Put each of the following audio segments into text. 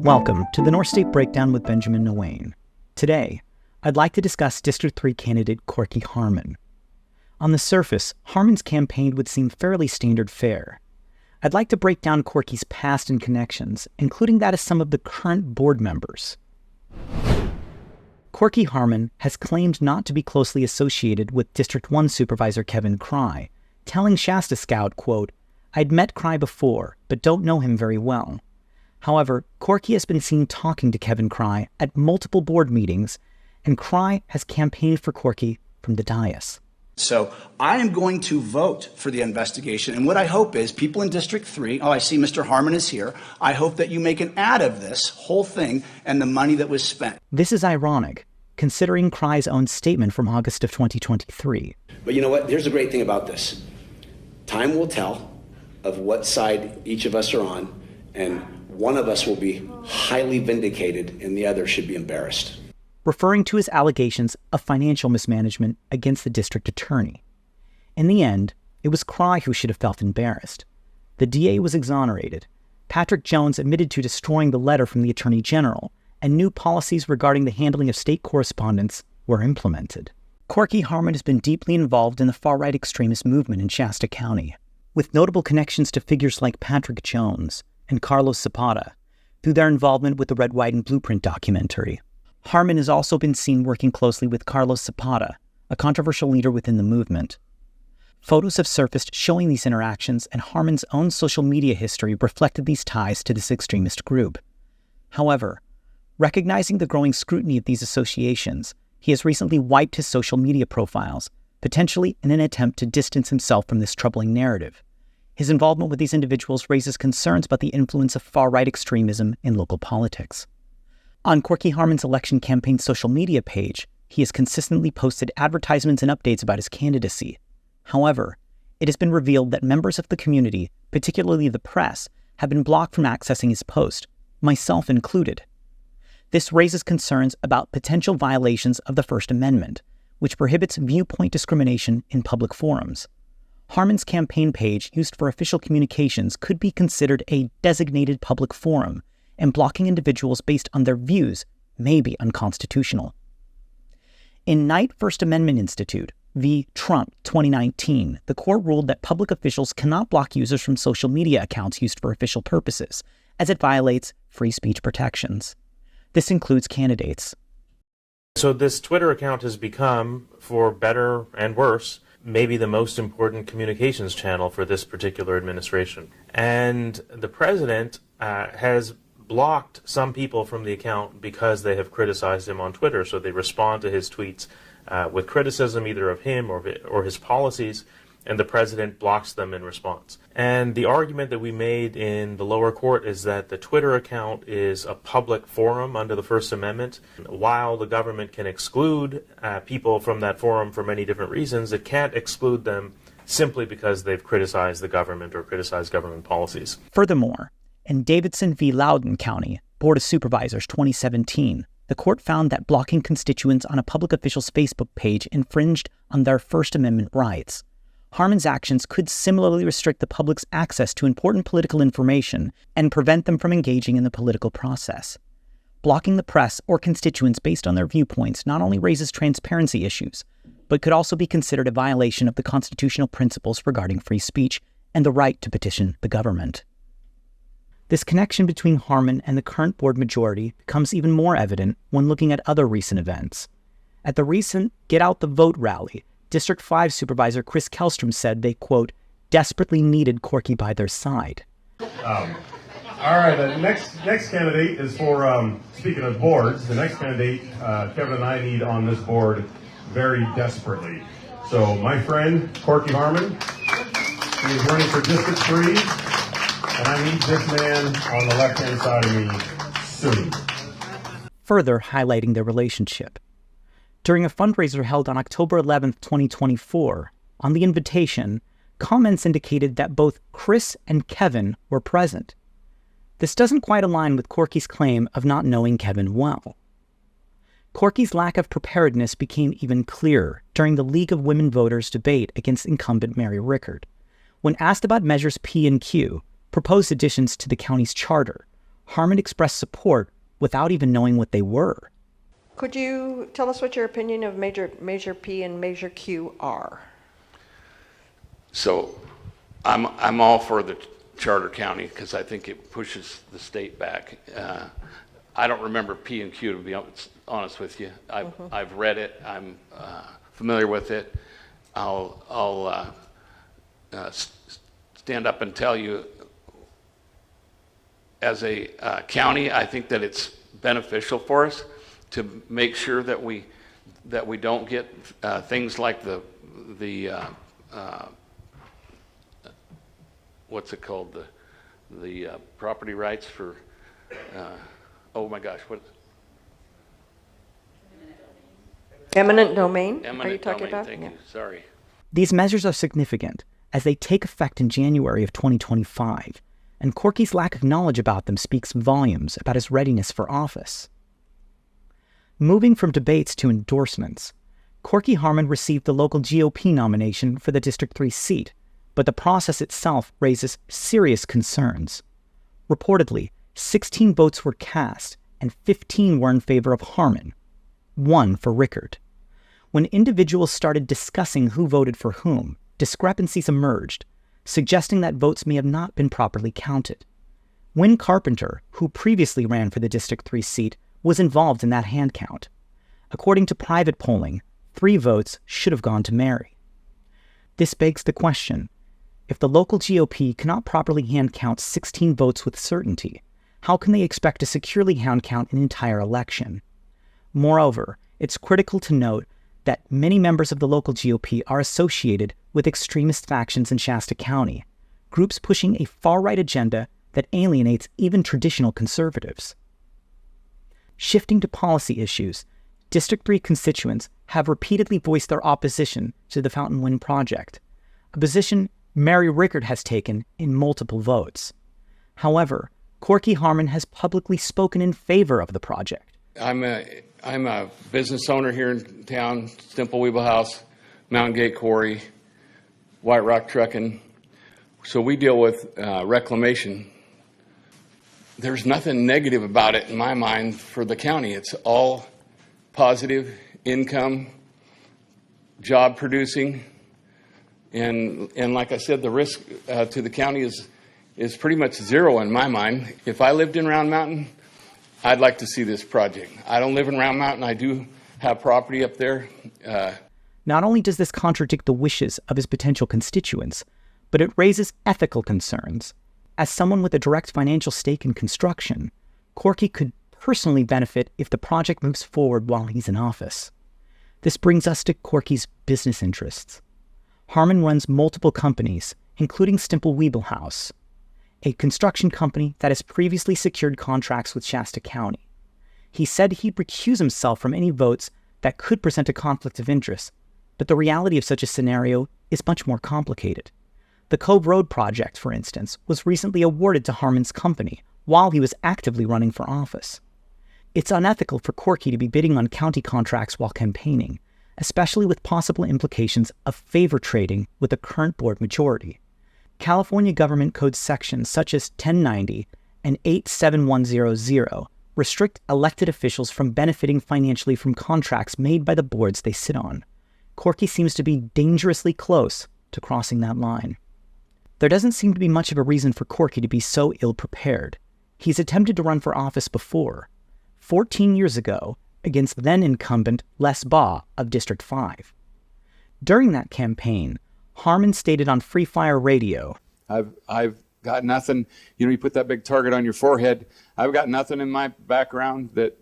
Welcome to the North State Breakdown with Benjamin Nguyen. Today, I'd like to discuss District 3 candidate Corkey Harmon. On the surface, Harmon's campaign would seem fairly standard fare. I'd like to break down Corkey's past and connections, including that of some of the current board members. Corkey Harmon has claimed not to be closely associated with District 1 Supervisor Kevin Cry, telling Shasta Scout, quote, "I'd met Cry before, but don't know him very well." However, Corkey has been seen talking to Kevin Cry at multiple board meetings, and Cry has campaigned for Corkey from the dais. So I am going to vote for the investigation, and what I hope is people in District 3, I see Mr. Harmon is here, I hope that you make an ad of this whole thing and the money that was spent. This is ironic, considering Cry's own statement from August of 2023. But you know what? Here's the great thing about this. Time will tell of what side each of us are on, and one of us will be highly vindicated and the other should be embarrassed. Referring to his allegations of financial mismanagement against the district attorney. In the end, it was Cry who should have felt embarrassed. The DA was exonerated. Patrick Jones admitted to destroying the letter from the Attorney General, and new policies regarding the handling of state correspondence were implemented. Corkey Harmon has been deeply involved in the far-right extremist movement in Shasta County, with notable connections to figures like Patrick Jones and Carlos Zapata through their involvement with the Red, White, and Blueprint documentary. Harmon has also been seen working closely with Carlos Zapata, a controversial leader within the movement. Photos have surfaced showing these interactions, and Harmon's own social media history reflected these ties to this extremist group. However, recognizing the growing scrutiny of these associations, he has recently wiped his social media profiles, potentially in an attempt to distance himself from this troubling narrative. His involvement with these individuals raises concerns about the influence of far-right extremism in local politics. On Corkey Harmon's election campaign social media page, he has consistently posted advertisements and updates about his candidacy. However, it has been revealed that members of the community, particularly the press, have been blocked from accessing his post, myself included. This raises concerns about potential violations of the First Amendment, which prohibits viewpoint discrimination in public forums. Harmon's campaign page, used for official communications, could be considered a designated public forum, and blocking individuals based on their views may be unconstitutional. In Knight First Amendment Institute v. Trump 2019, the court ruled that public officials cannot block users from social media accounts used for official purposes, as it violates free speech protections. This includes candidates. So this Twitter account has become, for better and worse, maybe the most important communications channel for this particular administration. And the president has blocked some people from the account because they have criticized him on Twitter. So they respond to his tweets with criticism either of him or his policies, and the president blocks them in response. And the argument that we made in the lower court is that the Twitter account is a public forum under the First Amendment. While the government can exclude people from that forum for many different reasons, it can't exclude them simply because they've criticized the government or criticized government policies. Furthermore, in Davidson v. Loudoun County Board of Supervisors 2017, the court found that blocking constituents on a public official's Facebook page infringed on their First Amendment rights. Harmon's actions could similarly restrict the public's access to important political information and prevent them from engaging in the political process. Blocking the press or constituents based on their viewpoints not only raises transparency issues, but could also be considered a violation of the constitutional principles regarding free speech and the right to petition the government. This connection between Harmon and the current board majority becomes even more evident when looking at other recent events. At the recent Get Out the Vote rally, District 5 Supervisor Chris Kellstrom said they, quote, desperately needed Corkey by their side. All right, the next candidate is for, speaking of boards, the next candidate Kevin and I need on this board very desperately. So my friend, Corkey Harmon, he is running for District 3, and I need this man on the left-hand side of me soon. Further highlighting their relationship. During a fundraiser held on October 11, 2024, on the invitation, comments indicated that both Chris and Kevin were present. This doesn't quite align with Corkey's claim of not knowing Kevin well. Corkey's lack of preparedness became even clearer during the League of Women Voters debate against incumbent Mary Rickard. When asked about Measures P and Q, proposed additions to the county's charter, Harmon expressed support without even knowing what they were. Could you tell us what your opinion of Measure P and Measure Q are? So I'm all for the charter county because I think it pushes the state back. I don't remember P and Q, to be honest with you. I've read it. I'm familiar with it. I'll stand up and tell you, as a county, I think that it's beneficial for us to make sure that we don't get things like the what's it called, the property rights for oh my gosh, what? Eminent domain? Eminent Are you talking domain, about? thank Yeah. you, sorry. These measures are significant as they take effect in January of 2025, and Corkey's lack of knowledge about them speaks volumes about his readiness for office. Moving from debates to endorsements, Corkey Harmon received the local GOP nomination for the District 3 seat, but the process itself raises serious concerns. Reportedly, 16 votes were cast and 15 were in favor of Harmon, 1 for Rickard. When individuals started discussing who voted for whom, discrepancies emerged, suggesting that votes may have not been properly counted. Wynn Carpenter, who previously ran for the District 3 seat, was involved in that hand count. According to private polling, 3 votes should have gone to Mary. This begs the question, if the local GOP cannot properly hand count 16 votes with certainty, how can they expect to securely hand count an entire election? Moreover, it's critical to note that many members of the local GOP are associated with extremist factions in Shasta County, groups pushing a far-right agenda that alienates even traditional conservatives. Shifting to policy issues, District 3 constituents have repeatedly voiced their opposition to the Fountain Wind project, a position Mary Rickard has taken in multiple votes. However, Corkey Harmon has publicly spoken in favor of the project. I'm a business owner here in town, Stemple Weeble House, Mountain Gate Quarry, White Rock Trucking. So we deal with reclamation. There's nothing negative about it in my mind for the county. It's all positive, income, job producing. And like I said, the risk to the county is pretty much zero in my mind. If I lived in Round Mountain, I'd like to see this project. I don't live in Round Mountain. I do have property up there. Not only does this contradict the wishes of his potential constituents, but it raises ethical concerns. As someone with a direct financial stake in construction, Corkey could personally benefit if the project moves forward while he's in office. This brings us to Corkey's business interests. Harmon runs multiple companies, including Stemple Weeble House, a construction company that has previously secured contracts with Shasta County. He said he'd recuse himself from any votes that could present a conflict of interest, but the reality of such a scenario is much more complicated. The Cove Road project, for instance, was recently awarded to Harmon's company while he was actively running for office. It's unethical for Corkey to be bidding on county contracts while campaigning, especially with possible implications of favor trading with the current board majority. California government code sections such as 1090 and 87100 restrict elected officials from benefiting financially from contracts made by the boards they sit on. Corkey seems to be dangerously close to crossing that line. There doesn't seem to be much of a reason for Corkey to be so ill-prepared. He's attempted to run for office before, 14 years ago, against then-incumbent Les Baugh of District 5. During that campaign, Harmon stated on Free Fire Radio, I've got nothing, you put that big target on your forehead. I've got nothing in my background that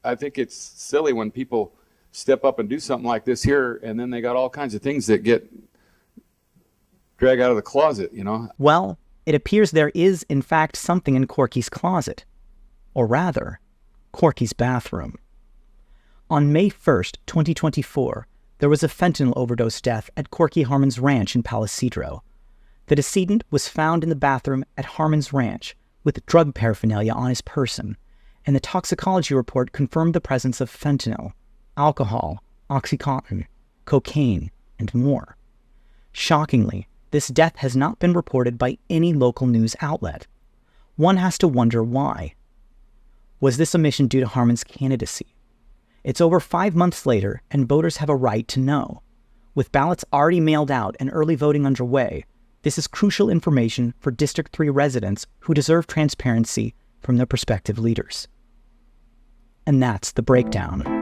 I think it's silly when people step up and do something like this here, and then they got all kinds of things that get dragged out of the closet, Well, it appears there is, in fact, something in Corkey's closet. Or rather, Corkey's bathroom. On May 1st, 2024, there was a fentanyl overdose death at Corkey Harmon's ranch in Palisadro. The decedent was found in the bathroom at Harmon's ranch with drug paraphernalia on his person, and the toxicology report confirmed the presence of fentanyl, alcohol, Oxycontin, cocaine, and more. Shockingly, this death has not been reported by any local news outlet. One has to wonder why. Was this omission due to Harmon's candidacy? It's over 5 months later, and voters have a right to know. With ballots already mailed out and early voting underway, this is crucial information for District 3 residents who deserve transparency from their prospective leaders. And that's the breakdown.